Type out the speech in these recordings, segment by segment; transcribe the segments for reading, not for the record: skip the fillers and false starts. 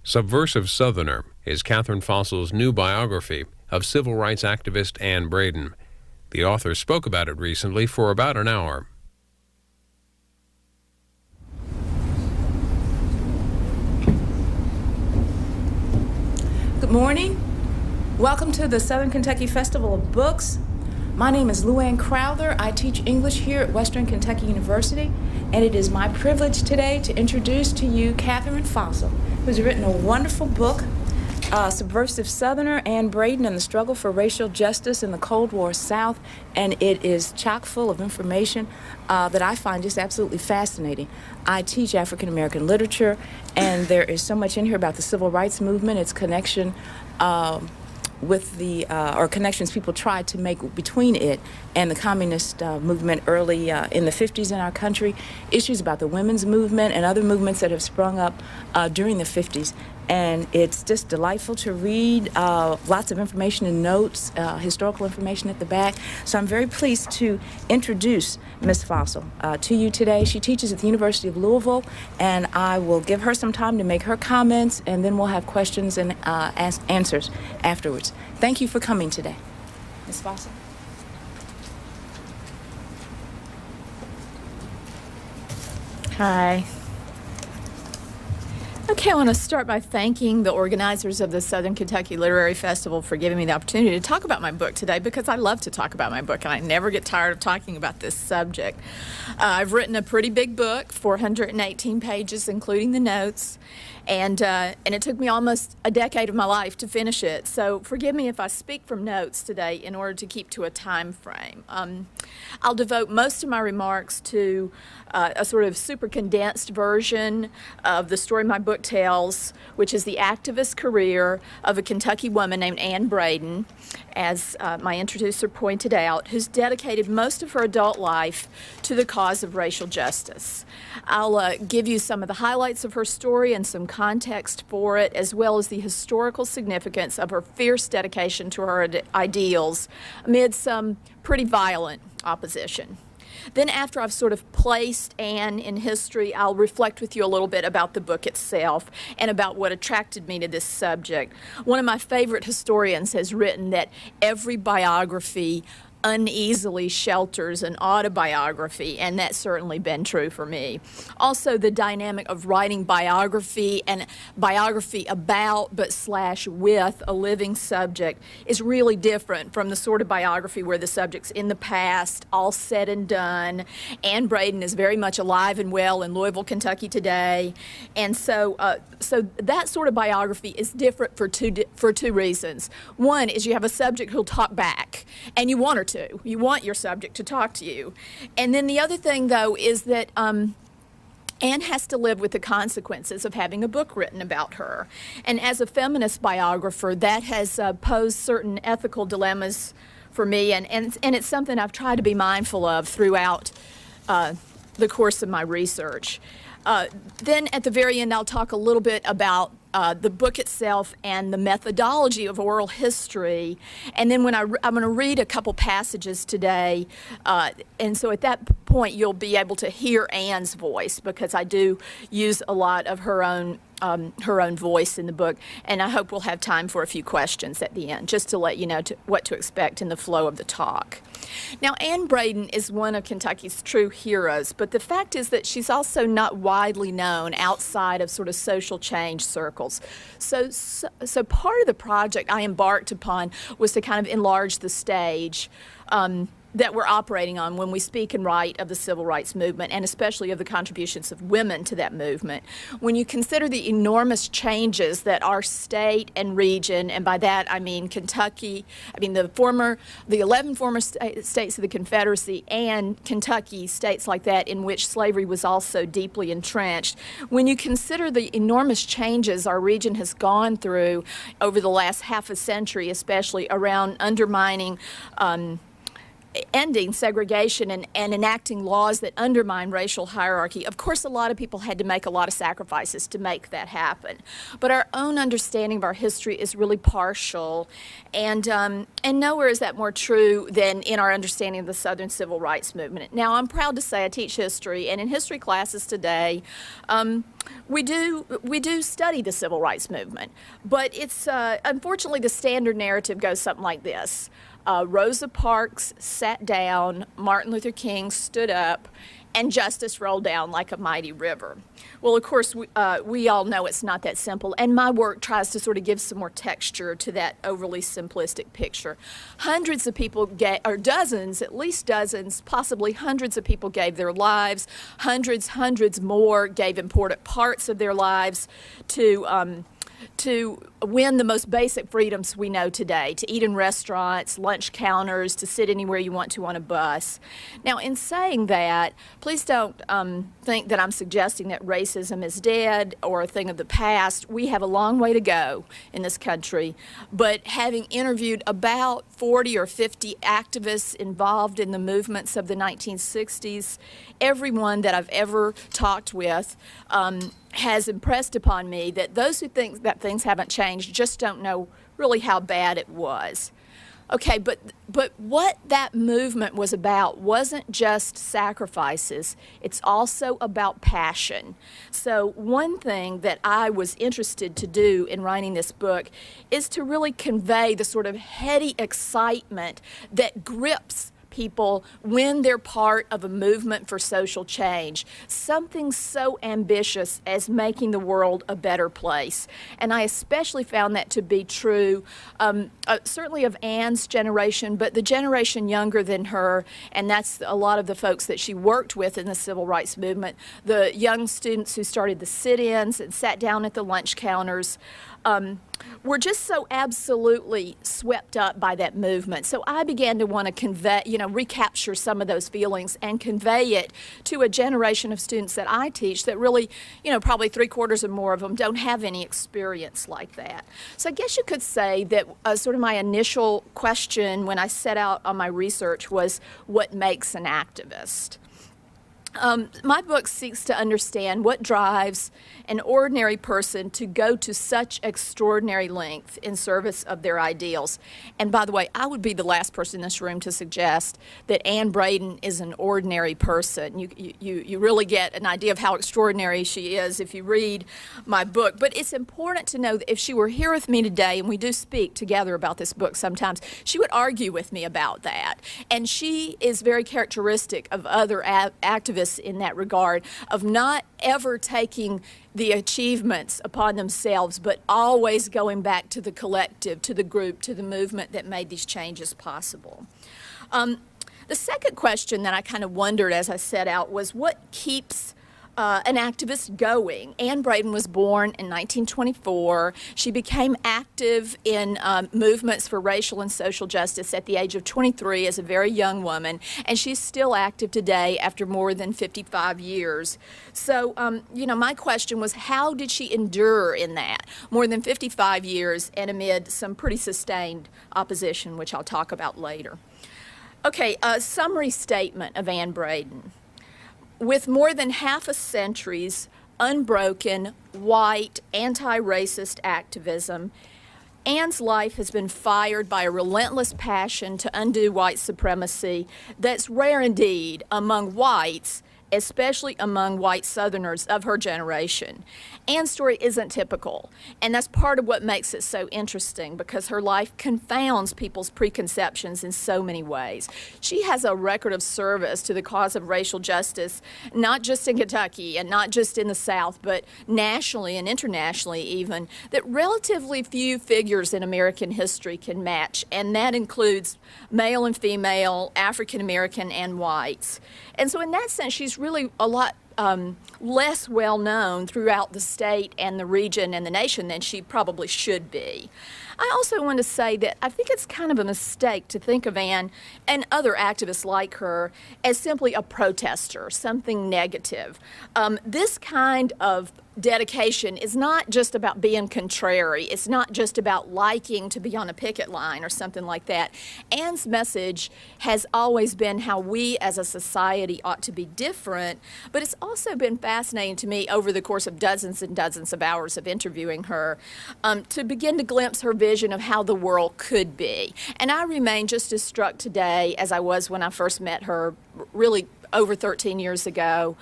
Subversive Southerner is Cathrine Fosl's new biography of civil rights activist Ann Braden. The author spoke about it recently for about an hour. Good morning. Welcome to the Southern Kentucky Festival of Books. My name is Luann Crowther. I teach English here at Western Kentucky University, and it is my privilege today to introduce to you Cathrine Fosl, who's written a wonderful book, Subversive Southerner, Ann Braden and the Struggle for Racial Justice in the Cold War South, and it is chock full of information that I find just absolutely fascinating. I teach African American literature, and there is so much in here about the civil rights movement, its connection with the, or connections people tried to make between it and the communist movement early in the 50s in our country, issues about the women's movement and other movements that have sprung up during the 50s. And it's just delightful to read, lots of information and notes, historical information at the back. So I'm very pleased to introduce Ms. Fosl to you today. She teaches at the University of Louisville, and I will give her some time to make her comments, and then we'll have questions and answers afterwards. Thank you for coming today. Ms. Fosl. Hi. Okay, I want to start by thanking the organizers of the Southern Kentucky Literary Festival for giving me the opportunity to talk about my book today, because I love to talk about my book and I never get tired of talking about this subject. I've written a pretty big book, 418 pages, including the notes, and it took me almost a decade of my life to finish it. So forgive me if I speak from notes today in order to keep to a time frame. I'll devote most of my remarks to a sort of super condensed version of the story my book tells, which is the activist career of a Kentucky woman named Ann Braden, as my introducer pointed out, who's dedicated most of her adult life to the cause of racial justice. I'll give you some of the highlights of her story and some context for it, as well as the historical significance of her fierce dedication to her ideals amid some pretty violent opposition. Then after I've sort of placed Ann in history, I'll reflect with you a little bit about the book itself and about what attracted me to this subject. One of my favorite historians has written that every biography uneasily shelters an autobiography, and that's certainly been true for me. Also, the dynamic of writing biography and biography about but / with a living subject is really different from the sort of biography where the subject's in the past, all said and done. Ann Braden is very much alive and well in Louisville, Kentucky today, and so that sort of biography is different for two reasons. One is you have a subject who'll talk back, and you want her to. You want your subject to talk to you. And then the other thing, though, is that Ann has to live with the consequences of having a book written about her. And as a feminist biographer, that has posed certain ethical dilemmas for me, and it's something I've tried to be mindful of throughout the course of my research. Then at the very end, I'll talk a little bit about the book itself and the methodology of oral history. And then I'm going to read a couple passages today. And so at that point, you'll be able to hear Ann's voice, because I do use a lot of her own voice in the book. And I hope we'll have time for a few questions at the end, just to let you know what to expect in the flow of the talk. Now, Ann Braden is one of Kentucky's true heroes, but the fact is that she's also not widely known outside of sort of social change circles. So part of the project I embarked upon was to kind of enlarge the stage that we're operating on when we speak and write of the civil rights movement, and especially of the contributions of women to that movement. When you consider the enormous changes that our state and region, and by that I mean Kentucky, the 11 former states of the Confederacy and Kentucky, states like that in which slavery was also deeply entrenched, when you consider the enormous changes our region has gone through over the last half a century, especially around undermining ending segregation and enacting laws that undermine racial hierarchy. Of course, a lot of people had to make a lot of sacrifices to make that happen. But our own understanding of our history is really partial, and nowhere is that more true than in our understanding of the Southern Civil Rights Movement. Now, I'm proud to say I teach history, and in history classes today, we do study the Civil Rights Movement, but it's unfortunately the standard narrative goes something like this. Rosa Parks sat down, Martin Luther King stood up, and justice rolled down like a mighty river. Well, of course, we all know it's not that simple, and my work tries to sort of give some more texture to that overly simplistic picture. Hundreds of people or dozens, at least dozens, possibly hundreds of people gave their lives. Hundreds more gave important parts of their lives to win the most basic freedoms we know today, to eat in restaurants, lunch counters, to sit anywhere you want to on a bus. Now, in saying that, please don't think that I'm suggesting that racism is dead or a thing of the past. We have a long way to go in this country, but having interviewed about 40 or 50 activists involved in the movements of the 1960s, everyone that I've ever talked with has impressed upon me that those who think that things haven't changed just don't know really how bad it was. Okay, but what that movement was about wasn't just sacrifices, it's also about passion. So one thing that I was interested to do in writing this book is to really convey the sort of heady excitement that grips people when they're part of a movement for social change, something so ambitious as making the world a better place. And I especially found that to be true, certainly of Ann's generation, but the generation younger than her, and that's a lot of the folks that she worked with in the civil rights movement, the young students who started the sit-ins and sat down at the lunch counters, were just so absolutely swept up by that movement. So I began to want to convey, recapture some of those feelings and convey it to a generation of students that I teach that really, probably 3/4 or more of them don't have any experience like that. So I guess you could say that sort of my initial question when I set out on my research was, what makes an activist? My book seeks to understand what drives an ordinary person to go to such extraordinary length in service of their ideals. And by the way, I would be the last person in this room to suggest that Ann Braden is an ordinary person. You really get an idea of how extraordinary she is if you read my book. But it's important to know that if she were here with me today, and we do speak together about this book sometimes, she would argue with me about that. And she is very characteristic of other activists in that regard, of not ever taking the achievements upon themselves, but always going back to the collective, to the group, to the movement that made these changes possible. The second question that I kind of wondered as I set out was, what keeps an activist going? Ann Braden was born in 1924. She became active in movements for racial and social justice at the age of 23 as a very young woman, and she's still active today after more than 55 years. So, my question was, how did she endure in that? More than 55 years and amid some pretty sustained opposition, which I'll talk about later. Okay, a summary statement of Ann Braden. With more than half a century's unbroken, white, anti-racist activism, Ann's life has been fired by a relentless passion to undo white supremacy that's rare indeed among whites, especially among white Southerners of her generation. Ann's story isn't typical, and that's part of what makes it so interesting, because her life confounds people's preconceptions in so many ways. She has a record of service to the cause of racial justice, not just in Kentucky and not just in the South, but nationally and internationally even, that relatively few figures in American history can match, and that includes male and female, African American and whites. And so in that sense, she's really a lot less well known throughout the state and the region and the nation than she probably should be. I also want to say that I think it's kind of a mistake to think of Ann and other activists like her as simply a protester, something negative. This kind of dedication is not just about being contrary. It's not just about liking to be on a picket line or something like that. Ann's message has always been how we as a society ought to be different, but it's also been fascinating to me over the course of dozens and dozens of hours of interviewing her to begin to glimpse her vision of how the world could be. And I remain just as struck today as I was when I first met her, really over 13 years ago,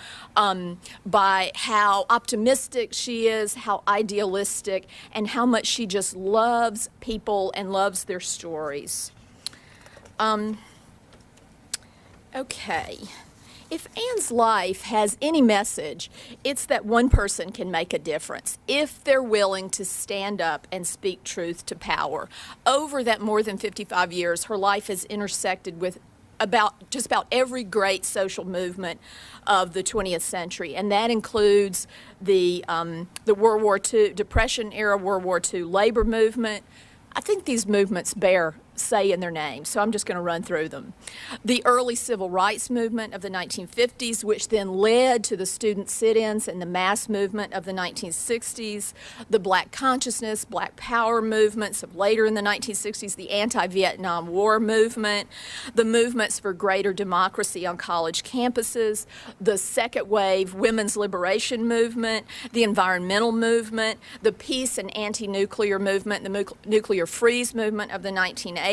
by how optimistic she is, how idealistic, and how much she just loves people and loves their stories. Okay. If Ann's life has any message, it's that one person can make a difference if they're willing to stand up and speak truth to power. Over that more than 55 years, her life has intersected with just about every great social movement of the 20th century, and that includes the World War II, Depression-era World War II labor movement. I think these movements bear say in their name, so I'm just going to run through them. The early civil rights movement of the 1950s, which then led to the student sit-ins and the mass movement of the 1960s, the black consciousness, black power movements of later in the 1960s, the anti-Vietnam War movement, the movements for greater democracy on college campuses, the second wave women's liberation movement, the environmental movement, the peace and anti-nuclear movement, the nuclear freeze movement of the 1980s,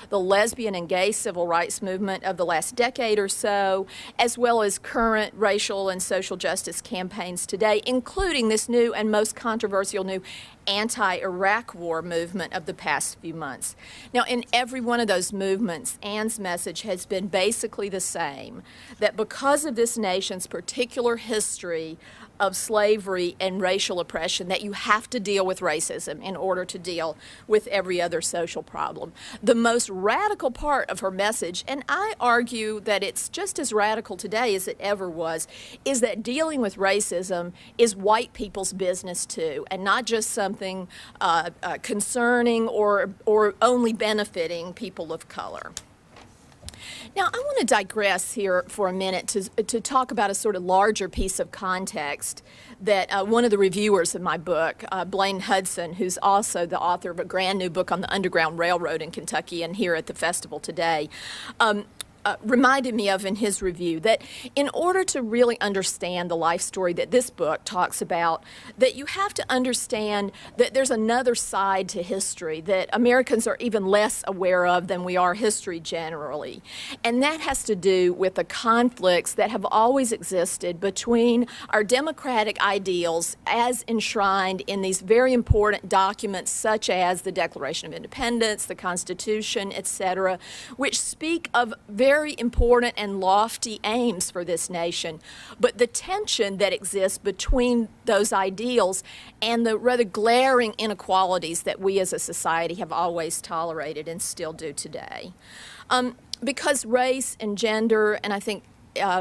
the lesbian and gay civil rights movement of the last decade or so, as well as current racial and social justice campaigns today, including this new and most controversial new anti-Iraq war movement of the past few months. Now, in every one of those movements, Ann's message has been basically the same, that because of this nation's particular history of slavery and racial oppression, that you have to deal with racism in order to deal with every other social problem. The most radical part of her message, and I argue that it's just as radical today as it ever was, is that dealing with racism is white people's business too, and not just something concerning or only benefiting people of color. Now, I want to digress here for a minute to talk about a sort of larger piece of context that one of the reviewers of my book, Blaine Hudson, who's also the author of a brand new book on the Underground Railroad in Kentucky and here at the festival today, reminded me of in his review, that in order to really understand the life story that this book talks about, that you have to understand that there's another side to history that Americans are even less aware of than we are history generally. And that has to do with the conflicts that have always existed between our democratic ideals as enshrined in these very important documents such as the Declaration of Independence, the Constitution, etc., which speak of very important and lofty aims for this nation, but the tension that exists between those ideals and the rather glaring inequalities that we as a society have always tolerated and still do today. Because race and gender, and I think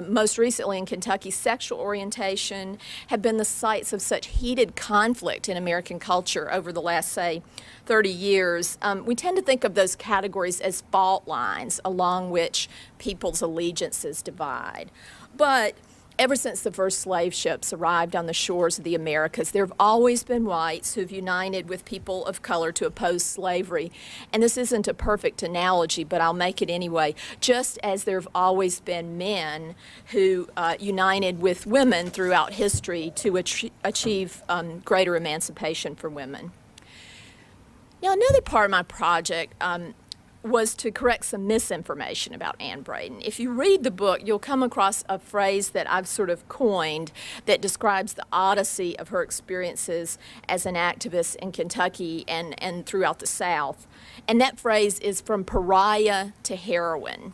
most recently in Kentucky, sexual orientation have been the sites of such heated conflict in American culture over the last, say, 30 years, we tend to think of those categories as fault lines along which people's allegiances divide. But ever since the first slave ships arrived on the shores of the Americas, there have always been whites who've united with people of color to oppose slavery. And this isn't a perfect analogy, but I'll make it anyway. Just as there have always been men who united with women throughout history to achieve greater emancipation for women. Now, another part of my project was to correct some misinformation about Ann Braden. If you read the book, you'll come across a phrase that I've sort of coined that describes the odyssey of her experiences as an activist in Kentucky and throughout the South. And that phrase is from pariah to heroine.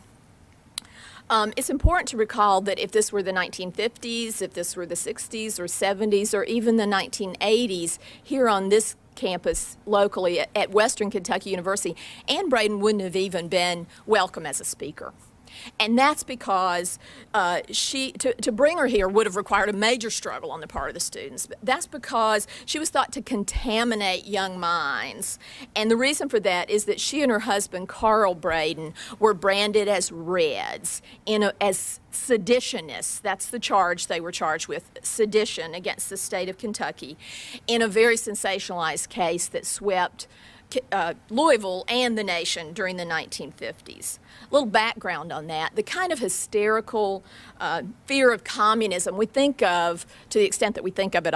It's important to recall that if this were the 1950s, if this were the 60s or 70s, or even the 1980s, here on this campus locally at Western Kentucky University, Ann Braden wouldn't have even been welcome as a speaker. And that's because to bring her here would have required a major struggle on the part of the students. That's because she was thought to contaminate young minds. And the reason for that is that she and her husband, Carl Braden, were branded as Reds, as seditionists. That's the charge they were charged with, sedition against the state of Kentucky, in a very sensationalized case that swept Louisville and the nation during the 1950s. A little background on that. The kind of hysterical fear of communism we think of, to the extent that we think of it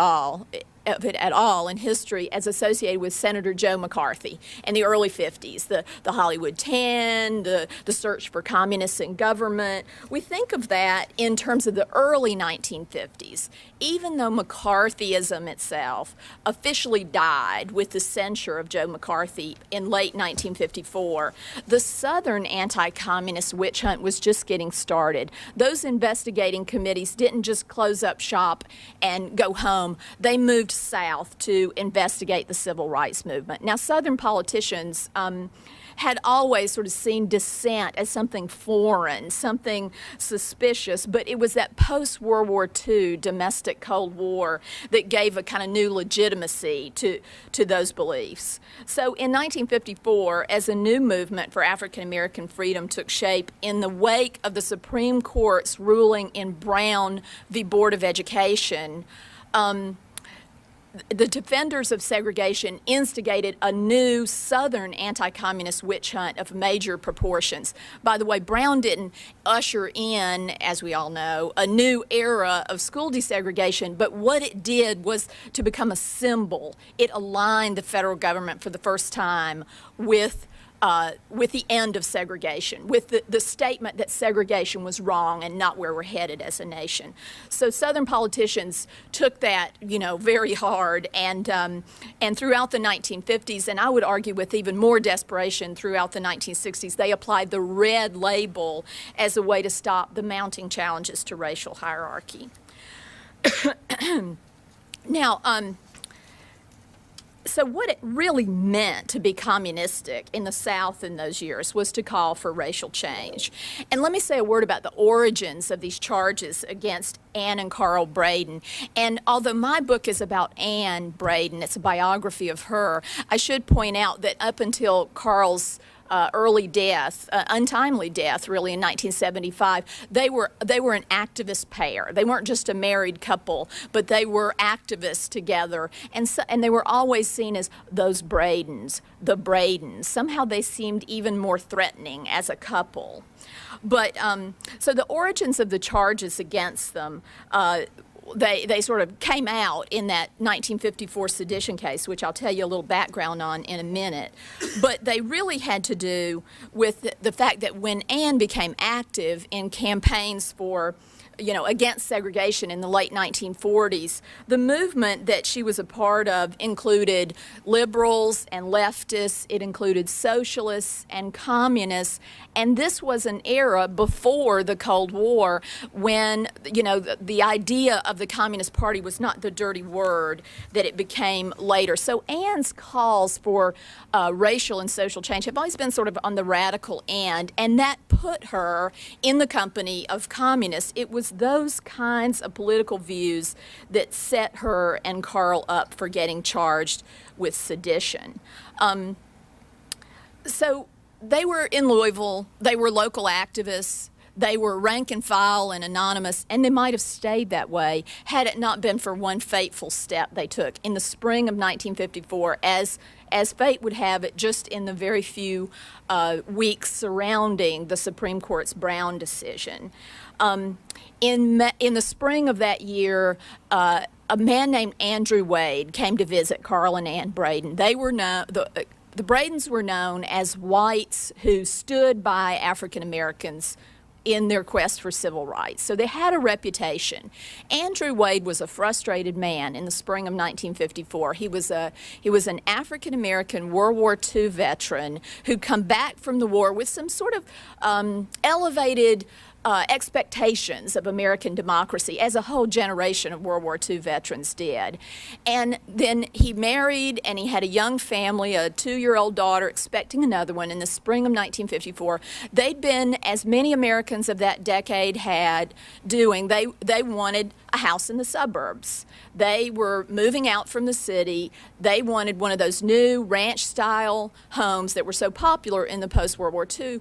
at all in history, as associated with Senator Joe McCarthy in the early 50s, the Hollywood 10, the search for communists in government. We think of that in terms of the early 1950s. Even though McCarthyism itself officially died with the censure of Joe McCarthy in late 1954, the Southern anti-communist witch hunt was just getting started. Those investigating committees didn't just close up shop and go home. They moved south to investigate the civil rights movement. Now, Southern politicians had always sort of seen dissent as something foreign, something suspicious, but it was that post-World War II domestic Cold War that gave a kind of new legitimacy to those beliefs. So in 1954, as a new movement for African American freedom took shape in the wake of the Supreme Court's ruling in Brown v. Board of Education, the defenders of segregation instigated a new Southern anti-communist witch hunt of major proportions. By the way, Brown didn't usher in, as we all know, a new era of school desegregation, but what it did was to become a symbol. It aligned the federal government for the first time with the end of segregation, with the statement that segregation was wrong and not where we're headed as a nation. So Southern politicians took that, very hard, and throughout the 1950s, and I would argue with even more desperation throughout the 1960s, they applied the red label as a way to stop the mounting challenges to racial hierarchy. Now, so what it really meant to be communistic in the South in those years was to call for racial change. And let me say a word about the origins of these charges against Ann and Carl Braden. And although my book is about Ann Braden, it's a biography of her, I should point out that up until Carl's early death, untimely death, really, in 1975, they were an activist pair. They weren't just a married couple, but they were activists together, and they were always seen as those Bradens, the Bradens. Somehow they seemed even more threatening as a couple. But so the origins of the charges against them, they sort of came out in that 1954 sedition case, which I'll tell you a little background on in a minute. But they really had to do with the fact that when Ann became active in campaigns for against segregation in the late 1940s, the movement that she was a part of included liberals and leftists, it included socialists and communists, and this was an era before the Cold War when, the idea of the Communist Party was not the dirty word that it became later. So Ann's calls for racial and social change have always been sort of on the radical end, and that put her in the company of communists. It was those kinds of political views that set her and Carl up for getting charged with sedition. So they were in Louisville, they were local activists, they were rank and file and anonymous, and they might have stayed that way had it not been for one fateful step they took in the spring of 1954, as fate would have it, just in the very few weeks surrounding the Supreme Court's Brown decision. In the spring of that year, a man named Andrew Wade came to visit Carl and Ann Braden. They were the Bradens were known as whites who stood by African Americans in their quest for civil rights. So they had a reputation. Andrew Wade was a frustrated man in the spring of 1954. He was an African-American World War II veteran who'd come back from the war with some sort of elevated expectations of American democracy, as a whole generation of World War II veterans did. And then he married, and he had a young family, a 2-year-old daughter, expecting another one in the spring of 1954. They'd been, as many Americans of that decade had, doing, they wanted a house in the suburbs. They were moving out from the city. They wanted one of those new ranch-style homes that were so popular in the post-World War II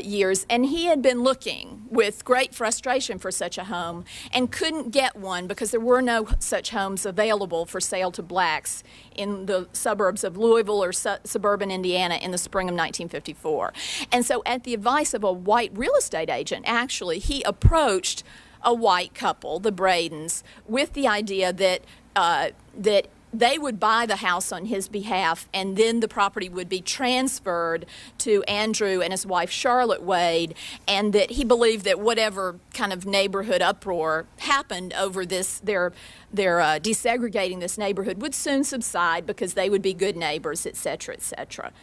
years, and he had been looking with great frustration for such a home and couldn't get one because there were no such homes available for sale to blacks in the suburbs of Louisville or suburban Indiana in the spring of 1954. And so at the advice of a white real estate agent, actually, he approached a white couple, the Bradens, with the idea that that they would buy the house on his behalf, and then the property would be transferred to Andrew and his wife Charlotte Wade, and that he believed that whatever kind of neighborhood uproar happened over this, their desegregating this neighborhood would soon subside because they would be good neighbors, et cetera, et cetera.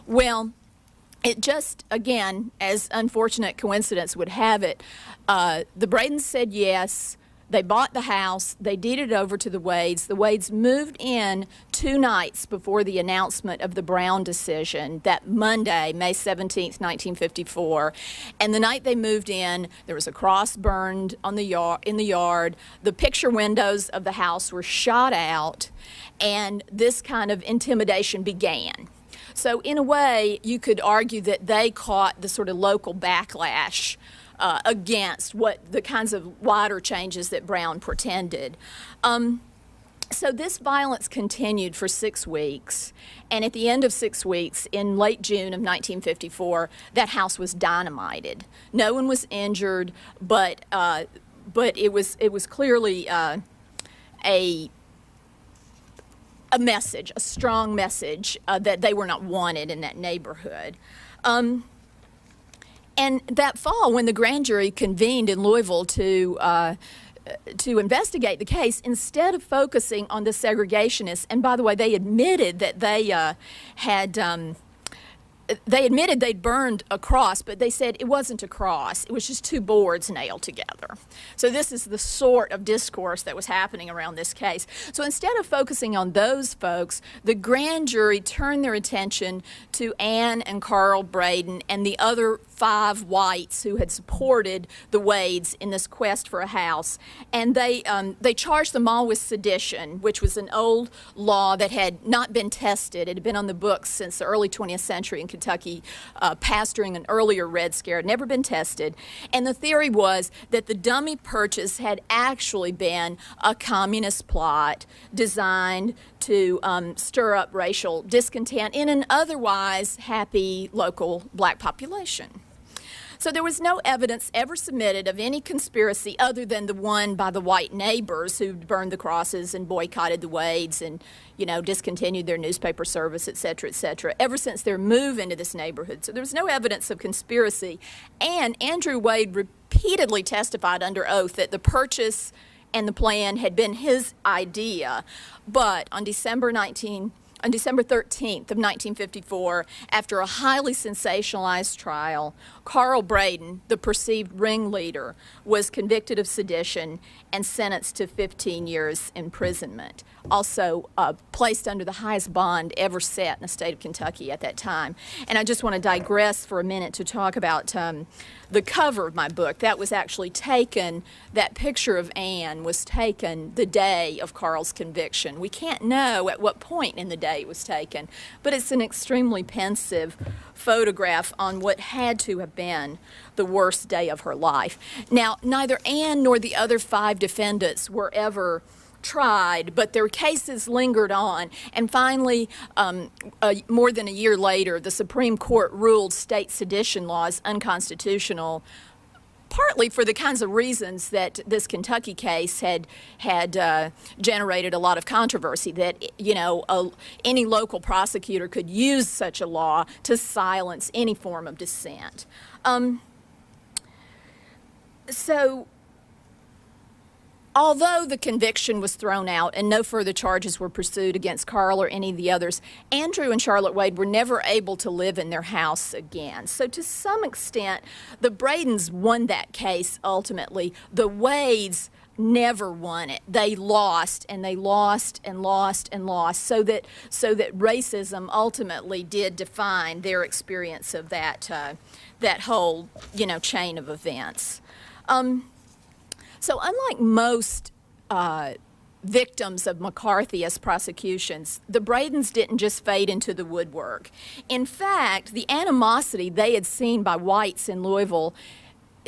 Well, it just, again, as unfortunate coincidence would have it, the Bradens said yes. They bought the house. They deeded it over to the Wades. The Wades moved in 2 nights before the announcement of the Brown decision, that Monday, May 17th, 1954. And the night they moved in, there was a cross burned on the in the yard. The picture windows of the house were shot out, and this kind of intimidation began. So in a way, you could argue that they caught the sort of local backlash against what the kinds of wider changes that Brown portended. So this violence continued for 6 weeks, and at the end of 6 weeks, in late June of 1954, that house was dynamited. No one was injured, but it was clearly a message, a strong message that they were not wanted in that neighborhood. And that fall, when the grand jury convened in Louisville to investigate the case, instead of focusing on the segregationists, and by the way, they admitted that they admitted they'd burned a cross, but they said it wasn't a cross. It was just 2 boards nailed together. So this is the sort of discourse that was happening around this case. So instead of focusing on those folks, the grand jury turned their attention to Ann and Carl Braden and the other 5 whites who had supported the Wades in this quest for a house. And they charged them all with sedition, which was an old law that had not been tested. It had been on the books since the early 20th century in Kentucky, passed during an earlier Red Scare. It had never been tested. And the theory was that the dummy purchase had actually been a communist plot designed to stir up racial discontent in an otherwise happy local black population. So there was no evidence ever submitted of any conspiracy other than the one by the white neighbors who burned the crosses and boycotted the Wades and, discontinued their newspaper service, et cetera, ever since their move into this neighborhood. So there was no evidence of conspiracy. And Andrew Wade repeatedly testified under oath that the purchase and the plan had been his idea. But on December 13th of 1954, after a highly sensationalized trial, Carl Braden, the perceived ringleader, was convicted of sedition and sentenced to 15 years imprisonment. Also placed under the highest bond ever set in the state of Kentucky at that time. And I just want to digress for a minute to talk about the cover of my book. That was actually taken, that picture of Ann was taken the day of Carl's conviction. We can't know at what point in the day it was taken, but it's an extremely pensive photograph on what had to have been the worst day of her life. Now, neither Ann nor the other 5 defendants were ever tried, but their cases lingered on. And finally, more than a year later, the Supreme Court ruled state sedition laws unconstitutional, partly for the kinds of reasons that this Kentucky case had generated a lot of controversy, that, any local prosecutor could use such a law to silence any form of dissent. So Although the conviction was thrown out and no further charges were pursued against Carl or any of the others, Andrew and Charlotte Wade were never able to live in their house again. So to some extent, the Bradens won that case ultimately. The Wades never won it. They lost and they lost and lost and lost, so that racism ultimately did define their experience of that whole chain of events. So unlike most victims of McCarthyist prosecutions, the Bradens didn't just fade into the woodwork. In fact, the animosity they had seen by whites in Louisville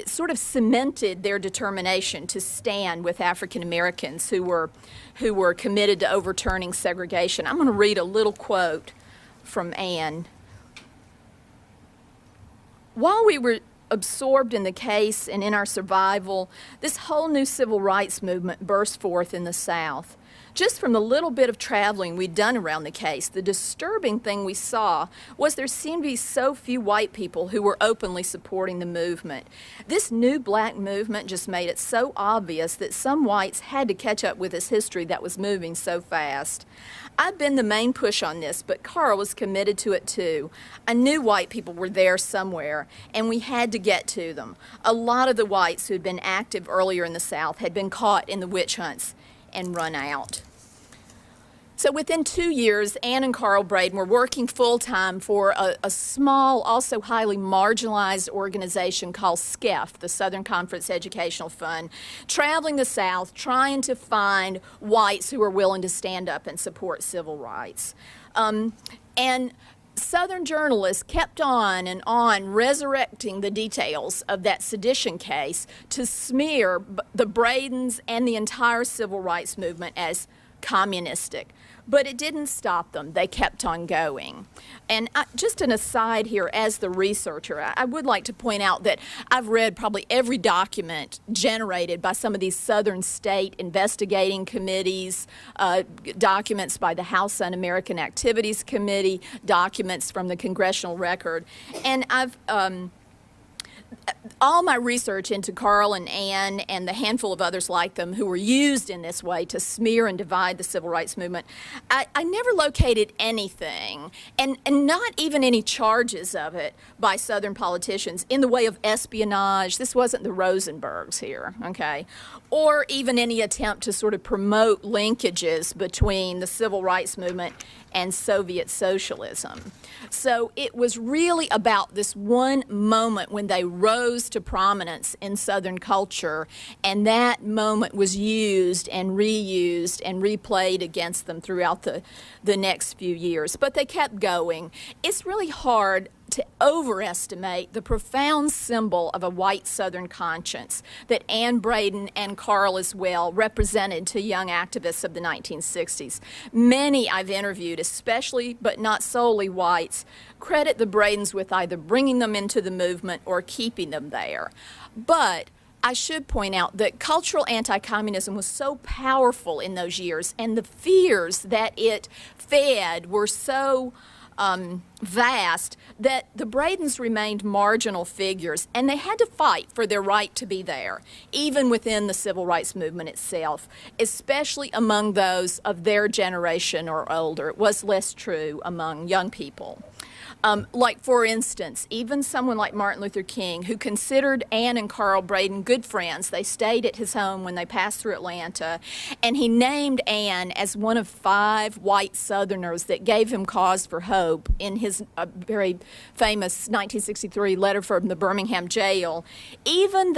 sort of cemented their determination to stand with African Americans who were committed to overturning segregation. I'm going to read a little quote from Ann. While we were absorbed in the case and in our survival, this whole new civil rights movement burst forth in the South. Just from the little bit of traveling we'd done around the case, the disturbing thing we saw was there seemed to be so few white people who were openly supporting the movement. This new black movement just made it so obvious that some whites had to catch up with this history that was moving so fast. I'd been the main push on this, but Carl was committed to it too. I knew white people were there somewhere, and we had to get to them. A lot of the whites who had been active earlier in the South had been caught in the witch hunts and run out. So within 2 years, Ann and Carl Braden were working full-time for a small, also highly marginalized organization called SCEF, the Southern Conference Educational Fund, traveling the South, trying to find whites who were willing to stand up and support civil rights. And Southern journalists kept on and on resurrecting the details of that sedition case to smear the Bradens and the entire civil rights movement as communistic. But it didn't stop them. They kept on going. And just an aside here, as the researcher, I would like to point out that I've read probably every document generated by some of these Southern state investigating committees, documents by the House Un-American Activities Committee, documents from the Congressional Record. And I've all my research into Carl and Ann and the handful of others like them who were used in this way to smear and divide the civil rights movement, I never located anything, and not even any charges of it by Southern politicians in the way of espionage. This wasn't the Rosenbergs here, okay? Or even any attempt to sort of promote linkages between the civil rights movement and Soviet socialism. So it was really about this one moment when they rose to prominence in Southern culture, and that moment was used and reused and replayed against them throughout the next few years. But they kept going. It's really hard to overestimate the profound symbol of a white Southern conscience that Ann Braden and Carl as well represented to young activists of the 1960s. Many I've interviewed, especially but not solely whites, credit the Bradens with either bringing them into the movement or keeping them there. But I should point out that cultural anti-communism was so powerful in those years, and the fears that it fed were so vast that the Bradens remained marginal figures, and they had to fight for their right to be there, even within the civil rights movement itself, especially among those of their generation or older. It was less true among young people. Like, for instance, even someone like Martin Luther King, who considered Ann and Carl Braden good friends. They stayed at his home when they passed through Atlanta, and he named Ann as one of 5 white Southerners that gave him cause for hope in his very famous 1963 letter from the Birmingham jail. Even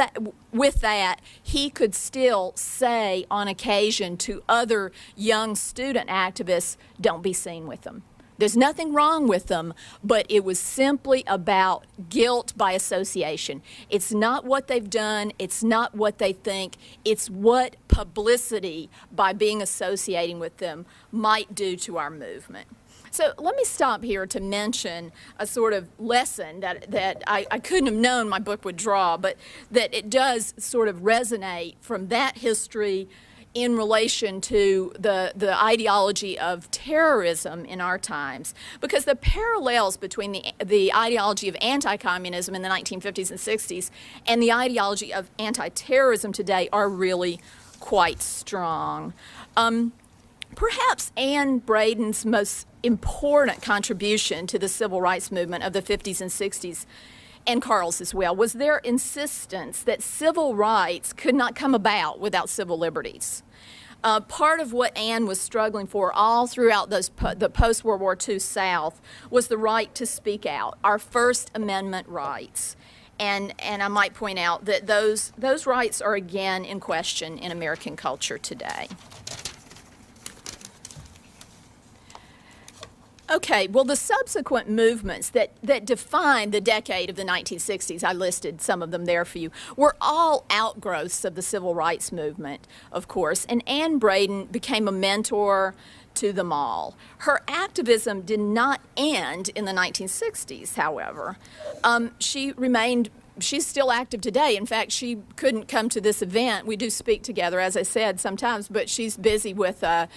with that, he could still say on occasion to other young student activists, "Don't be seen with them." There's nothing wrong with them, but it was simply about guilt by association. It's not what they've done, it's not what they think, it's what publicity by being associating with them might do to our movement. So let me stop here to mention a sort of lesson that I couldn't have known my book would draw, but that it does sort of resonate from that history in relation to the ideology of terrorism in our times, because the parallels between the ideology of anti-communism in the 1950s and 60s and the ideology of anti-terrorism today are really quite strong. Perhaps Ann Braden's most important contribution to the civil rights movement of the 50s and 60s, and Carl's as well, was their insistence that civil rights could not come about without civil liberties. Part of what Ann was struggling for all throughout the post-World War II South was the right to speak out, our First Amendment rights. And I might point out that those rights are again in question in American culture today. Okay, well, the subsequent movements that defined the decade of the 1960s, I listed some of them there for you, were all outgrowths of the civil rights movement, of course, and Ann Braden became a mentor to them all. Her activism did not end in the 1960s, however. She's still active today. In fact, she couldn't come to this event. We do speak together, as I said, sometimes, but she's busy with an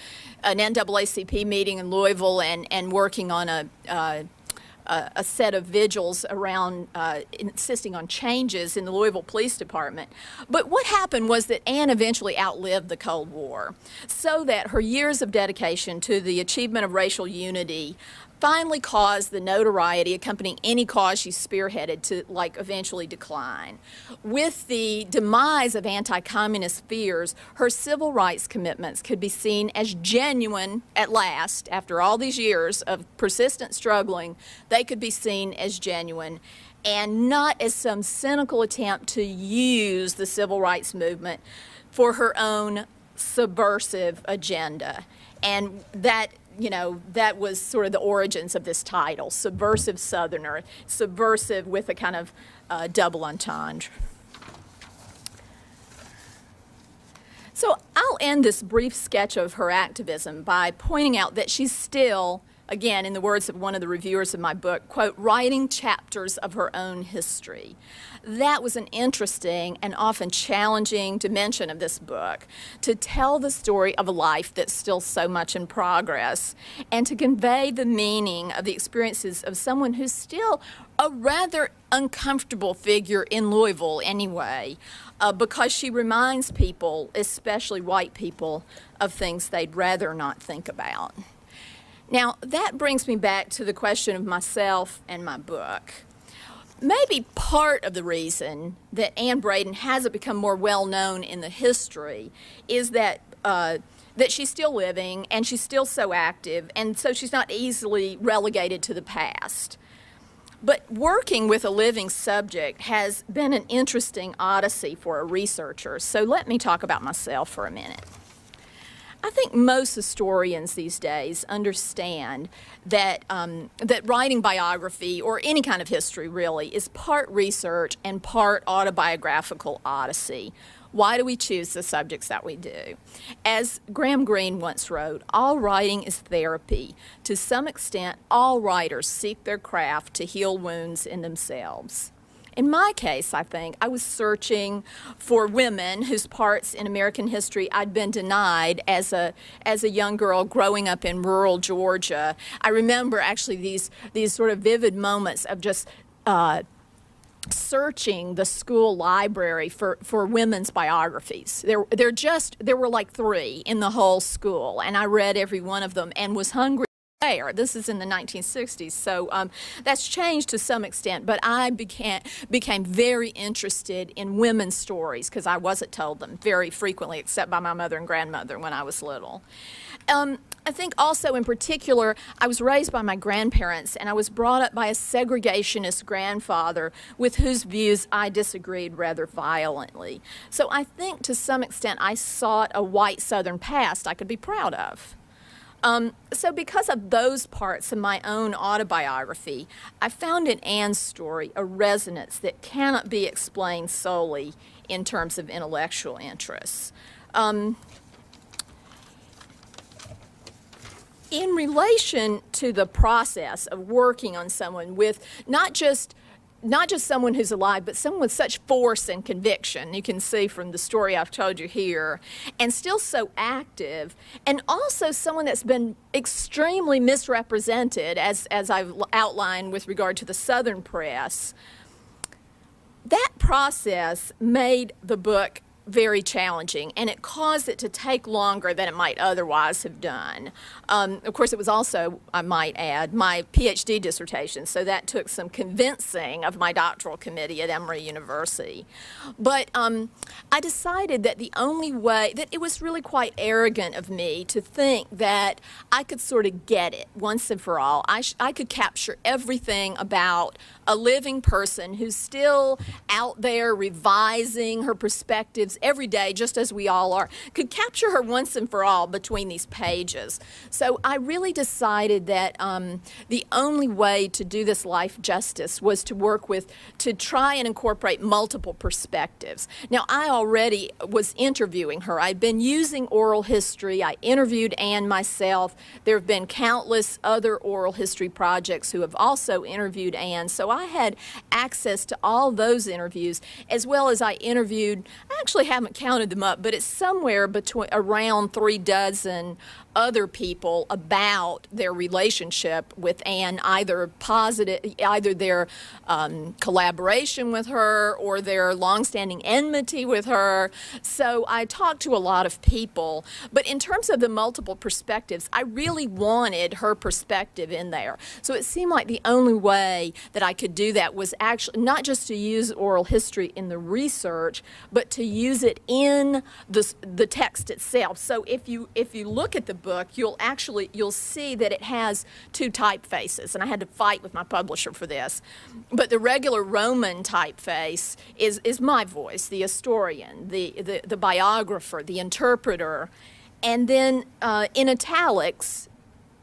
NAACP meeting in Louisville and working on a set of vigils around insisting on changes in the Louisville Police Department. But what happened was that Ann eventually outlived the Cold War, so that her years of dedication to the achievement of racial unity finally caused the notoriety accompanying any cause she spearheaded to, eventually decline. With the demise of anti-communist fears, her civil rights commitments could be seen as genuine at last. After all these years of persistent struggling, they could be seen as genuine and not as some cynical attempt to use the civil rights movement for her own subversive agenda. And that was sort of the origins of this title, Subversive Southerner, subversive with a kind of double entendre. So I'll end this brief sketch of her activism by pointing out that she's still, again, in the words of one of the reviewers of my book, quote, writing chapters of her own history. That was an interesting and often challenging dimension of this book, to tell the story of a life that's still so much in progress, and to convey the meaning of the experiences of someone who's still a rather uncomfortable figure in Louisville anyway, because she reminds people, especially white people, of things they'd rather not think about. Now, that brings me back to the question of myself and my book. Maybe part of the reason that Ann Braden hasn't become more well-known in the history is that she's still living and she's still so active, and so she's not easily relegated to the past. But working with a living subject has been an interesting odyssey for a researcher, so let me talk about myself for a minute. I think most historians these days understand that that writing biography, or any kind of history really, is part research and part autobiographical odyssey. Why do we choose the subjects that we do? As Graham Greene once wrote, all writing is therapy. To some extent, all writers seek their craft to heal wounds in themselves. In my case, I think, I was searching for women whose parts in American history I'd been denied as a young girl growing up in rural Georgia. I remember actually these sort of vivid moments of just searching the school library for women's biographies. There were like 3 in the whole school, and I read every one of them and was hungry. This is in the 1960s, so that's changed to some extent, but I became very interested in women's stories because I wasn't told them very frequently, except by my mother and grandmother when I was little. I think also in particular, I was raised by my grandparents, and I was brought up by a segregationist grandfather with whose views I disagreed rather violently. So I think to some extent I sought a white Southern past I could be proud of. So because of those parts of my own autobiography, I found in Ann's story a resonance that cannot be explained solely in terms of intellectual interests. In relation to the process of working on someone with not just someone who's alive, but someone with such force and conviction, you can see from the story I've told you here, and still so active, and also someone that's been extremely misrepresented, as I've outlined with regard to the Southern press. That process made the book very challenging, and it caused it to take longer than it might otherwise have done. Of course, it was also, I might add, my PhD dissertation, so that took some convincing of my doctoral committee at Emory University. But I decided that the only way, that it was really quite arrogant of me to think that I could sort of get it once and for all. I could capture everything about a living person who's still out there revising her perspectives every day, just as we all are, could capture her once and for all between these pages. So I really decided that the only way to do this life justice was to try and incorporate multiple perspectives. Now, I already was interviewing her. I'd been using oral history. I interviewed Ann myself. There have been countless other oral history projects who have also interviewed Ann. So I had access to all those interviews, as well as I interviewed, I actually haven't counted them up, but it's somewhere between around 36 other people about their relationship with Ann, either their collaboration with her or their longstanding enmity with her. So I talked to a lot of people, but in terms of the multiple perspectives, I really wanted her perspective in there. So it seemed like the only way that I could do that was actually not just to use oral history in the research, but to use it in the text itself. So if you look at the book, you'll see that it has two typefaces, and I had to fight with my publisher for this. But the regular Roman typeface is my voice, the historian, the biographer, the interpreter, and then in italics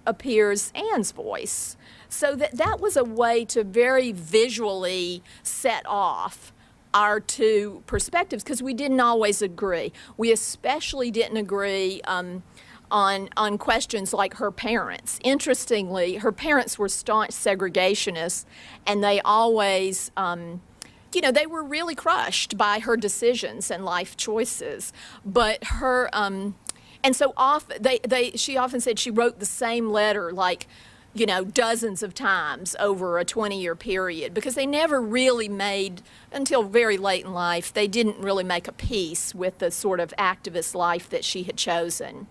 appears Ann's voice. So that was a way to very visually set off our two perspectives, because we didn't always agree. We especially didn't agree on questions like her parents. Interestingly, her parents were staunch segregationists, and they always, they were really crushed by her decisions and life choices. But her, and so she often said she wrote the same letter dozens of times over a 20-year period, because they never really made, until very late in life, they didn't really make a peace with the sort of activist life that she had chosen.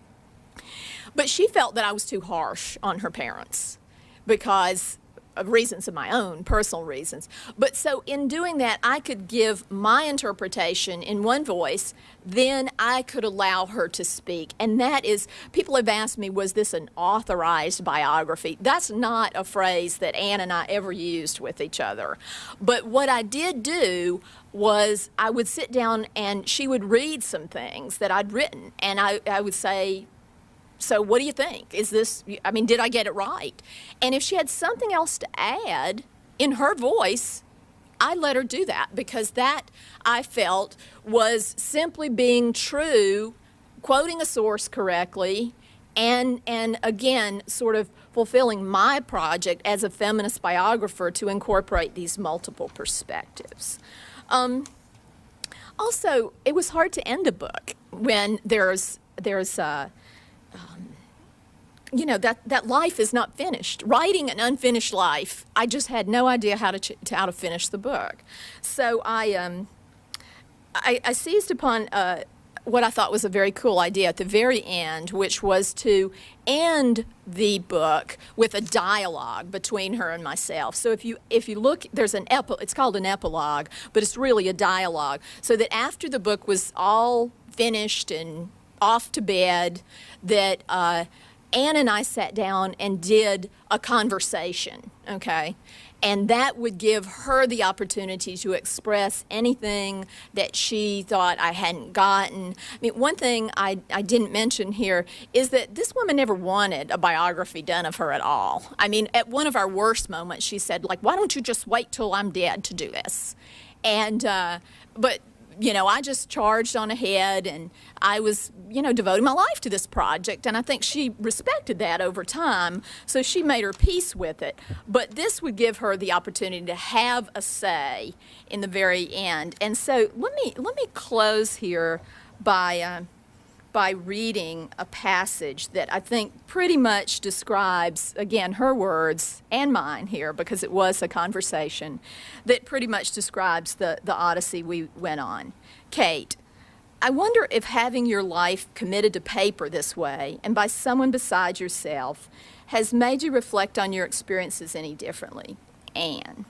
But she felt that I was too harsh on her parents because of reasons of my own, personal reasons. But so in doing that, I could give my interpretation in one voice, then I could allow her to speak. And that is, people have asked me, was this an authorized biography? That's not a phrase that Ann and I ever used with each other. But what I did do was I would sit down and she would read some things that I'd written, and I would say, so what do you think? Did I get it right? And if she had something else to add in her voice, I let her do that, because that, I felt, was simply being true, quoting a source correctly, and again, sort of fulfilling my project as a feminist biographer to incorporate these multiple perspectives. Also, it was hard to end a book when there's that life is not finished. Writing an unfinished life, I just had no idea how to finish the book. So I seized upon what I thought was a very cool idea at the very end, which was to end the book with a dialogue between her and myself. So if you look, there's it's called an epilogue, but it's really a dialogue. So that after the book was all finished and off to bed, that Ann and I sat down and did a conversation, okay? And that would give her the opportunity to express anything that she thought I hadn't gotten. I mean, one thing I didn't mention here is that this woman never wanted a biography done of her at all. I mean, at one of our worst moments, she said, why don't you just wait till I'm dead to do this? And, but I just charged on ahead, and I was, devoting my life to this project, and I think she respected that over time, so she made her peace with it. But this would give her the opportunity to have a say in the very end. And so let me close here by reading a passage that I think pretty much describes, again, her words and mine here, because it was a conversation, that pretty much describes the odyssey we went on. Kate, I wonder if having your life committed to paper this way and by someone besides yourself has made you reflect on your experiences any differently. Anne,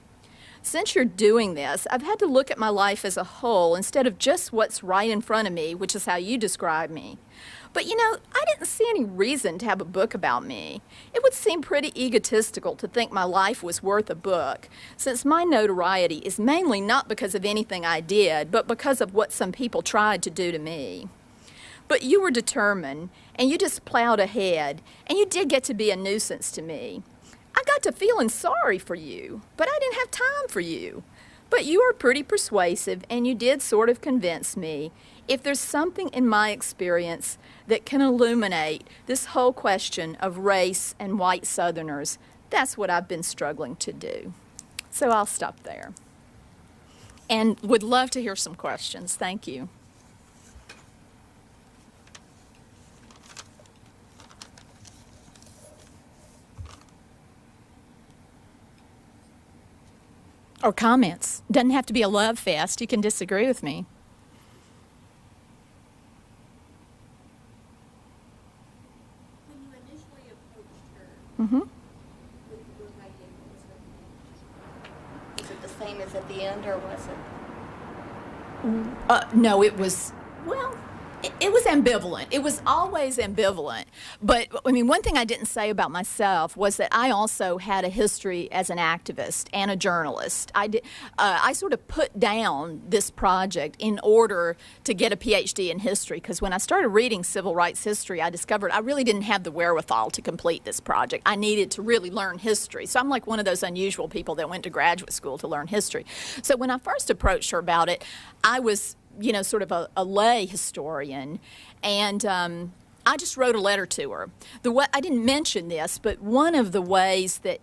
since you're doing this, I've had to look at my life as a whole instead of just what's right in front of me, which is how you describe me. But you know, I didn't see any reason to have a book about me. It would seem pretty egotistical to think my life was worth a book, since my notoriety is mainly not because of anything I did, but because of what some people tried to do to me. But you were determined, and you just plowed ahead, and you did get to be a nuisance to me. I got to feeling sorry for you, but I didn't have time for you. But you are pretty persuasive, and you did sort of convince me. If there's something in my experience that can illuminate this whole question of race and white Southerners, that's what I've been struggling to do. So I'll stop there. And would love to hear some questions. Thank you. Or comments. Doesn't have to be a love fest. You can disagree with me. When you initially approached her, Mm-hmm. was it the same as at the end, or was it? No, it was, well, it was ambivalent. It was always ambivalent. But, I mean, one thing I didn't say about myself was that I also had a history as an activist and a journalist. I sort of put down this project in order to get a PhD in history, because when I started reading civil rights history, I discovered I really didn't have the wherewithal to complete this project. I needed to really learn history. So I'm like one of those unusual people that went to graduate school to learn history. So when I first approached her about it, I was, you know, sort of a lay historian, and I just wrote a letter to her. I didn't mention this, but one of the ways that,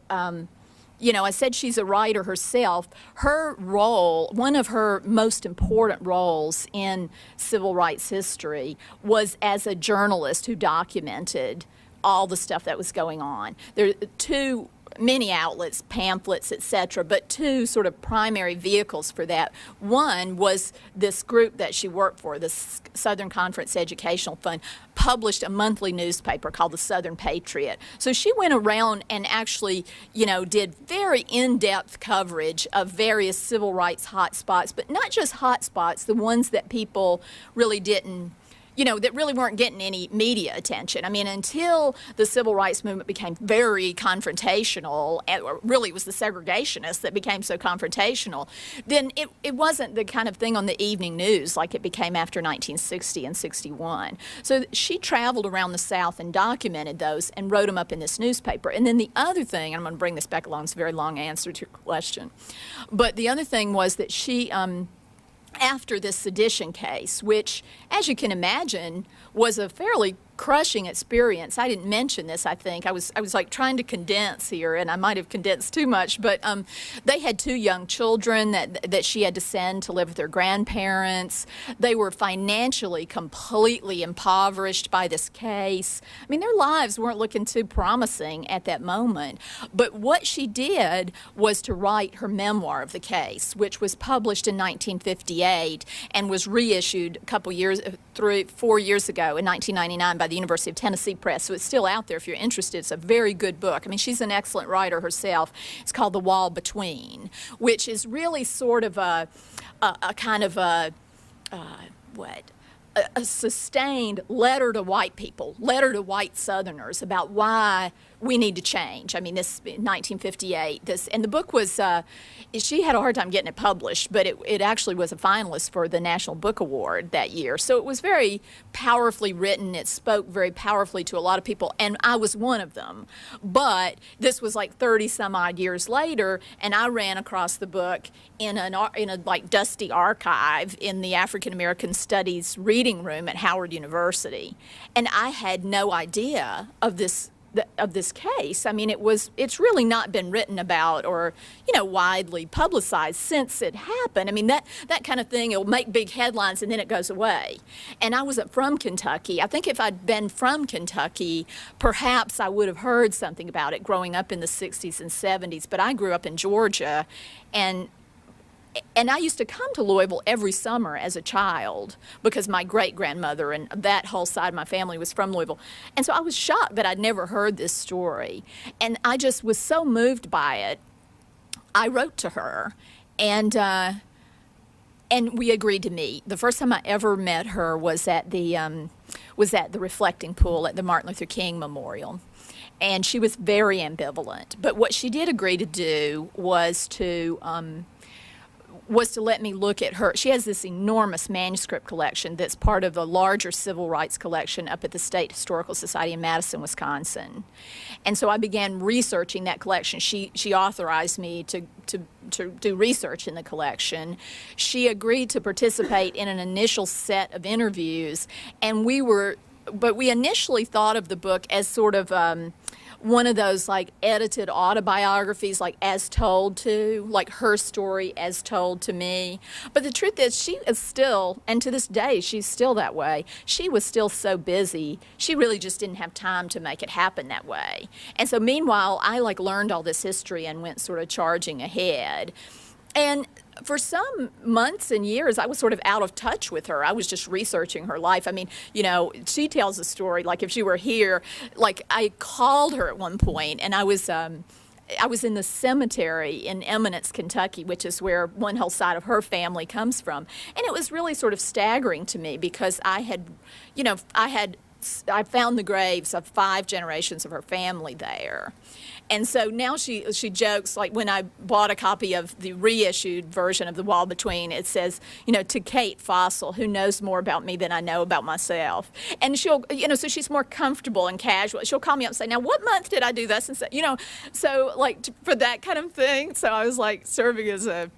you know, I said she's a writer herself. Her role, one of her most important roles in civil rights history was as a journalist who documented all the stuff that was going on. There are many outlets, pamphlets, etc., but two sort of primary vehicles for that. One was this group that she worked for, the Southern Conference Educational Fund, published a monthly newspaper called the Southern Patriot. So she went around and actually, you know, did very in-depth coverage of various civil rights hotspots, but not just hotspots, the ones that people really didn't, you know, that really weren't getting any media attention. I mean, until the civil rights movement became very confrontational, or really it was the segregationists that became so confrontational, then it wasn't the kind of thing on the evening news like it became after 1960 and 61. So she traveled around the South and documented those and wrote them up in this newspaper. And then the other thing, and I'm going to bring this back along, it's a very long answer to your question, but the other thing was that she, after this sedition case, which, as you can imagine, was a fairly crushing experience. I didn't mention this, I think. I was like trying to condense here, and I might have condensed too much, but they had two young children that she had to send to live with their grandparents. They were financially completely impoverished by this case. I mean, their lives weren't looking too promising at that moment. But what she did was to write her memoir of the case, which was published in 1958 and was reissued a couple years, 4 years ago in 1999 by the University of Tennessee Press. So it's still out there if you're interested. It's a very good book. I mean, she's an excellent writer herself. It's called The Wall Between, which is really sort of a kind of a sustained letter to white people, letter to white Southerners about why we need to change. I mean, this 1958. And the book was, she had a hard time getting it published, but it actually was a finalist for the National Book Award that year. So it was very powerfully written. It spoke very powerfully to a lot of people, and I was one of them. But this was like 30 some odd years later, and I ran across the book in a like dusty archive in the African American Studies reading room at Howard University, and I had no idea of this case. I mean, it's really not been written about or, you know, widely publicized since it happened. I mean, that kind of thing, it'll make big headlines and then it goes away. And I wasn't from Kentucky. I think if I'd been from Kentucky, perhaps I would have heard something about it growing up in the 60s and 70s, but I grew up in Georgia, and And I used to come to Louisville every summer as a child because my great-grandmother and that whole side of my family was from Louisville. And so I was shocked that I'd never heard this story. And I just was so moved by it, I wrote to her, and we agreed to meet. The first time I ever met her was at the reflecting pool at the Martin Luther King Memorial. And she was very ambivalent. But what she did agree to do was to let me look at her. She has this enormous manuscript collection that's part of a larger civil rights collection up at the State Historical Society in Madison, Wisconsin. And so I began researching that collection. She authorized me to do research in the collection. She agreed to participate in an initial set of interviews, and we initially thought of the book as sort of one of those like edited autobiographies, like as told to, like her story as told to me. But the truth is, she is still, and to this day, she's still that way. She was still so busy, she really just didn't have time to make it happen that way. And so meanwhile, I like learned all this history and went sort of charging ahead. And for some months and years, I was sort of out of touch with her. I was just researching her life. I mean, you know, she tells a story, like if she were here, like I called her at one point, and I was in the cemetery in Eminence, Kentucky, which is where one whole side of her family comes from. And it was really sort of staggering to me because I found the graves of 5 generations of her family there. And so now she jokes, like when I bought a copy of the reissued version of The Wall Between, it says, you know, to Kate Fosl, who knows more about me than I know about myself. And she'll, you know, so she's more comfortable and casual. She'll call me up and say, now what month did I do this? And say, you know, so like for that kind of thing. So I was like serving as a,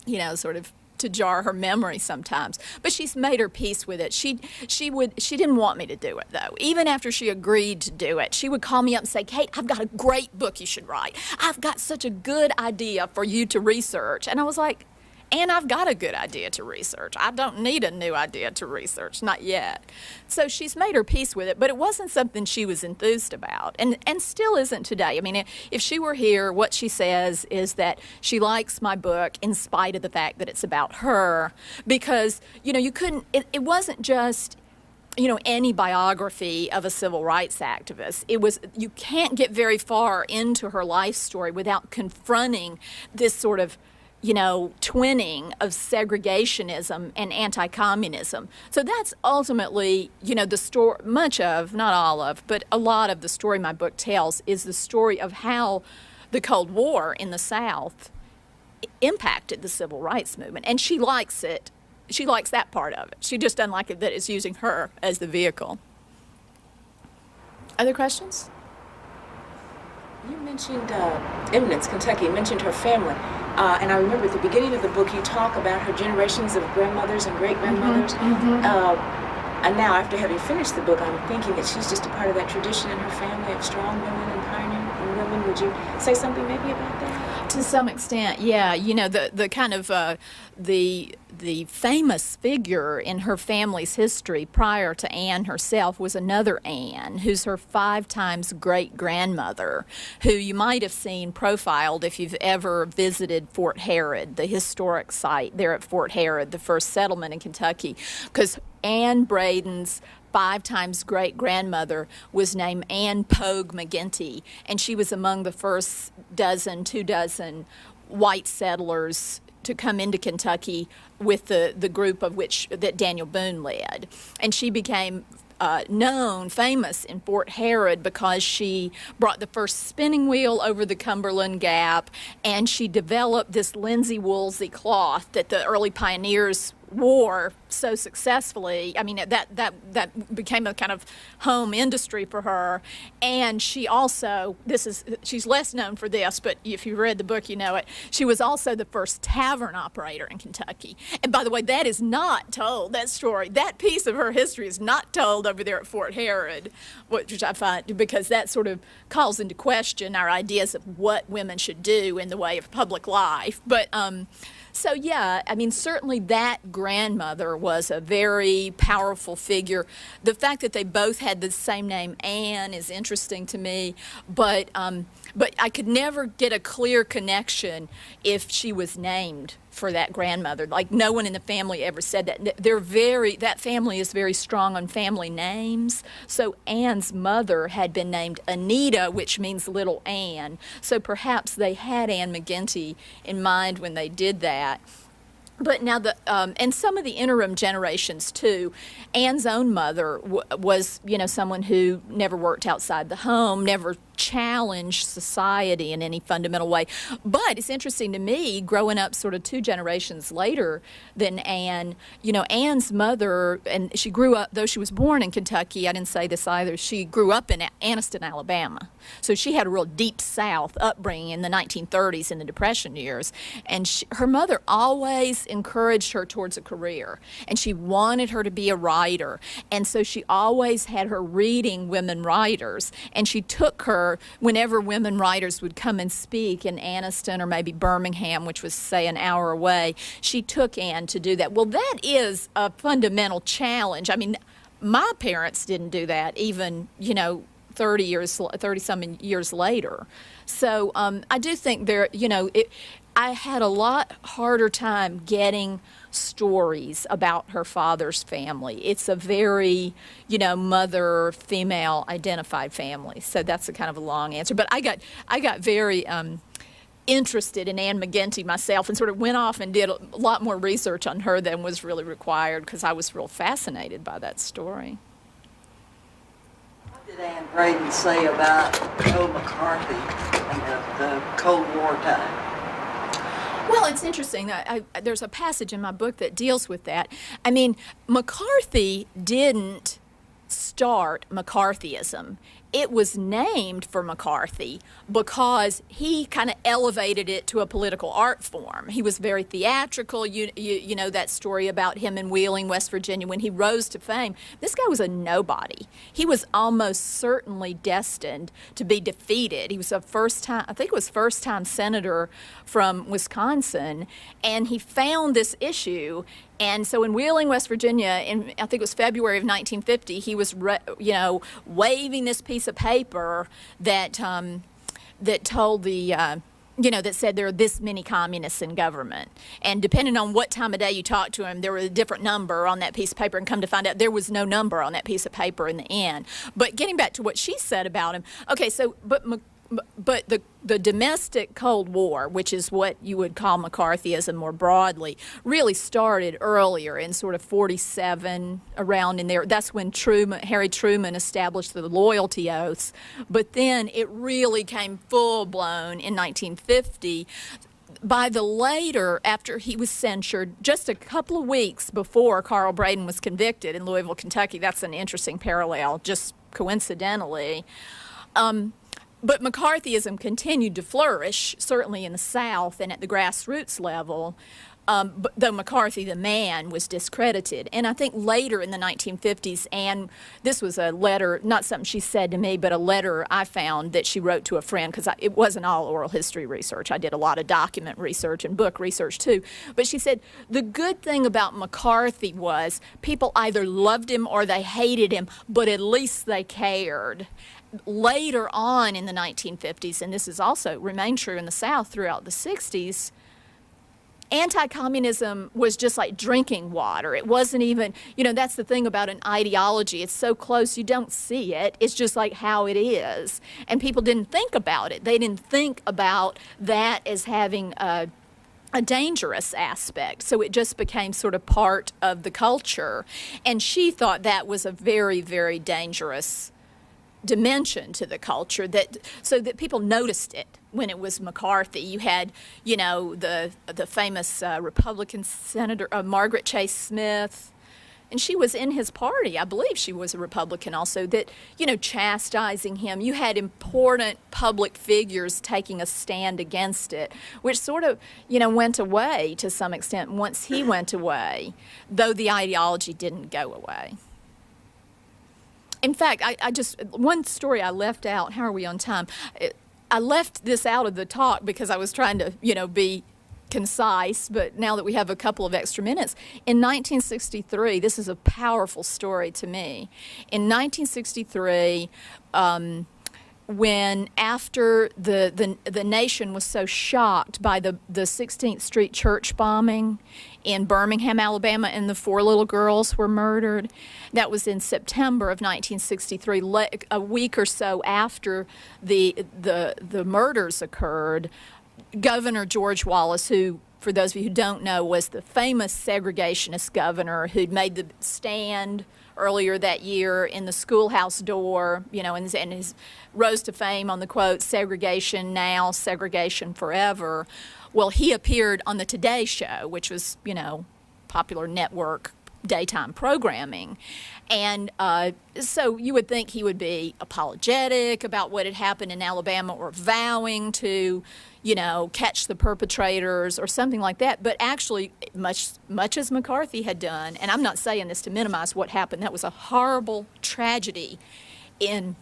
you know, sort of to jar her memory sometimes, but she's made her peace with it. She didn't want me to do it though. Even after she agreed to do it, she would call me up and say, Kate, I've got a great book you should write. I've got such a good idea for you to research. And I was like, and I've got a good idea to research. I don't need a new idea to research, not yet. So she's made her peace with it, but it wasn't something she was enthused about, and still isn't today. I mean, if she were here, what she says is that she likes my book in spite of the fact that it's about her, because, you know, it wasn't just, you know, any biography of a civil rights activist. You can't get very far into her life story without confronting this sort of, you know, twinning of segregationism and anti-communism. So that's ultimately, you know, the story, much of, not all of, but a lot of the story my book tells is the story of how the Cold War in the South impacted the civil rights movement. And she likes it. She likes that part of it. She just doesn't like it that it's using her as the vehicle. Other questions? You mentioned Eminence, Kentucky. You mentioned her family. And I remember at the beginning of the book, you talk about her generations of grandmothers and great-grandmothers. And now, after having finished the book, I'm thinking that she's just a part of that tradition in her family of strong women and pioneering women. Would you say something maybe about that? To some extent, yeah. You know, the kind of the famous figure in her family's history prior to Anne herself was another Anne, who's her 5 times great-grandmother, who you might have seen profiled if you've ever visited Fort Herod, the historic site there at Fort Herod, the first settlement in Kentucky, because Ann Braden's 5 times great-grandmother was named Ann Pogue McGinty, and she was among the first 2 dozen white settlers to come into Kentucky with the group of which that Daniel Boone led. And she became famous in Fort Herod because she brought the first spinning wheel over the Cumberland Gap, and she developed this linsey woolsey cloth that the early pioneers wore so successfully. I mean, that became a kind of home industry for her. And she also, she's less known for this, but if you read the book, you know it. She was also the first tavern operator in Kentucky. And by the way, that is not told, that story, that piece of her history is not told over there at Fort Herod, which I find, because that sort of calls into question our ideas of what women should do in the way of public life. But, so yeah, I mean, certainly that grandmother was a very powerful figure. The fact that they both had the same name, Anne, is interesting to me, but I could never get a clear connection if she was named for that grandmother. Like, no one in the family ever said that. That family is very strong on family names. So Ann's mother had been named Anita, which means little Ann. So perhaps they had Ann McGinty in mind when they did that. But now and some of the interim generations too. Ann's own mother was, someone who never worked outside the home, never challenged society in any fundamental way. But it's interesting to me, growing up sort of 2 generations later than Ann, Ann's mother, and she grew up, though she was born in Kentucky, I didn't say this either, she grew up in Anniston, Alabama. So she had a real deep South upbringing in the 1930s in the Depression years. And her mother always encouraged her towards a career. And she wanted her to be a writer. And so she always had her reading women writers. And she took her whenever women writers would come and speak in Anniston or maybe Birmingham, which was, say, an hour away. She took Ann to do that. Well, that is a fundamental challenge. I mean, my parents didn't do that even, 30-some years later. So I do think I had a lot harder time getting stories about her father's family. It's a very, mother, female identified family. So that's a kind of a long answer. But I got very interested in Ann McGinty myself and sort of went off and did a lot more research on her than was really required because I was real fascinated by that story. What did Ann Braden say about Joe McCarthy and the Cold War time? Well, it's interesting. There's a passage in my book that deals with that. I mean, McCarthy didn't start McCarthyism. It was named for McCarthy because he kind of elevated it to a political art form. He was very theatrical. You know that story about him in Wheeling, West Virginia, when he rose to fame. This guy was a nobody. He was almost certainly destined to be defeated. He was first-time senator from Wisconsin, and he found this issue. And so in Wheeling, West Virginia, I think it was February of 1950, he was, waving this piece of paper that told that said there are this many communists in government. And depending on what time of day you talked to him, there was a different number on that piece of paper, and come to find out there was no number on that piece of paper in the end. But getting back to what she said about him, okay, so, but the domestic Cold War, which is what you would call McCarthyism more broadly, really started earlier in sort of 47, around in there. That's when Harry Truman established the loyalty oaths. But then it really came full-blown in 1950. By the later, after he was censured, just a couple of weeks before Carl Braden was convicted in Louisville, Kentucky, that's an interesting parallel, just coincidentally. But McCarthyism continued to flourish, certainly in the South and at the grassroots level, though McCarthy, the man, was discredited. And I think later in the 1950s, and this was a letter, not something she said to me, but a letter I found that she wrote to a friend, because it wasn't all oral history research. I did a lot of document research and book research too. But she said, the good thing about McCarthy was people either loved him or they hated him, but at least they cared. Later on in the 1950s, and this has also remained true in the South throughout the 60s, anti-communism was just like drinking water. It wasn't even, that's the thing about an ideology. It's so close you don't see it. It's just like how it is. And people didn't think about it. They didn't think about that as having a dangerous aspect. So it just became sort of part of the culture. And she thought that was a very, very dangerous dimension to the culture, so that people noticed it when it was McCarthy. You had, the famous Republican Senator Margaret Chase Smith, and she was in his party. I believe she was a Republican also, that, chastising him. You had important public figures taking a stand against it, which sort of, went away to some extent once he went away, though the ideology didn't go away. In fact, one story I left out, how are we on time? I left this out of the talk because I was trying to, be concise, but now that we have a couple of extra minutes, in 1963, this is a powerful story to me. In 1963, when after the nation was so shocked by the 16th Street church bombing in Birmingham, Alabama, and the 4 little girls were murdered. That was in September of 1963, a week or so after the murders occurred. Governor George Wallace, who, for those of you who don't know, was the famous segregationist governor who'd made the stand earlier that year in the schoolhouse door, and his rose to fame on the quote, "Segregation now, segregation forever." Well, he appeared on the Today Show, which was, popular network daytime programming. And so you would think he would be apologetic about what had happened in Alabama, or vowing to, catch the perpetrators or something like that. But actually, much as McCarthy had done, and I'm not saying this to minimize what happened, that was a horrible tragedy in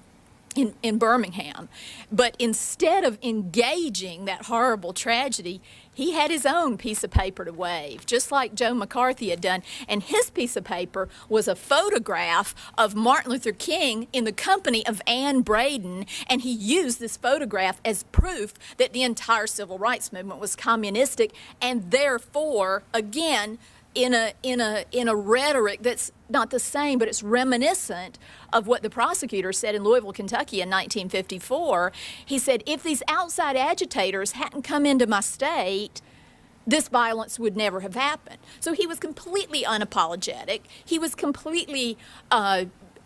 Birmingham. But instead of engaging that horrible tragedy, he had his own piece of paper to wave, just like Joe McCarthy had done. And his piece of paper was a photograph of Martin Luther King in the company of Ann Braden, and he used this photograph as proof that the entire civil rights movement was communistic, and therefore, again, in a rhetoric that's not the same, but it's reminiscent of what the prosecutor said in Louisville, Kentucky in 1954. He said, if these outside agitators hadn't come into my state, this violence would never have happened. So he was completely unapologetic. He was completely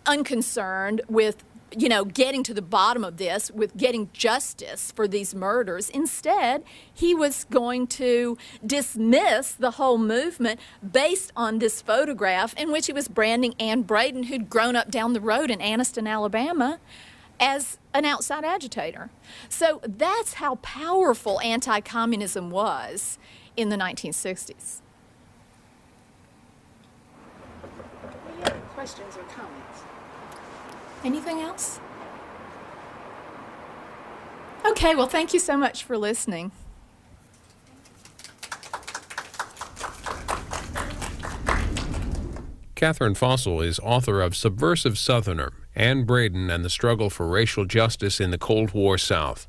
unconcerned with getting to the bottom of this, with getting justice for these murders. Instead, he was going to dismiss the whole movement based on this photograph in which he was branding Ann Braden, who'd grown up down the road in Anniston, Alabama, as an outside agitator. So that's how powerful anti-communism was in the 1960s. Any other questions or comments? Anything else? Okay, well, thank you so much for listening. Cathrine Fosl is author of Subversive Southerner, Ann Braden and the Struggle for Racial Justice in the Cold War South.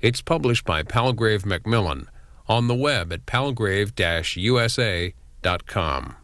It's published by Palgrave Macmillan, on the web at palgrave-usa.com.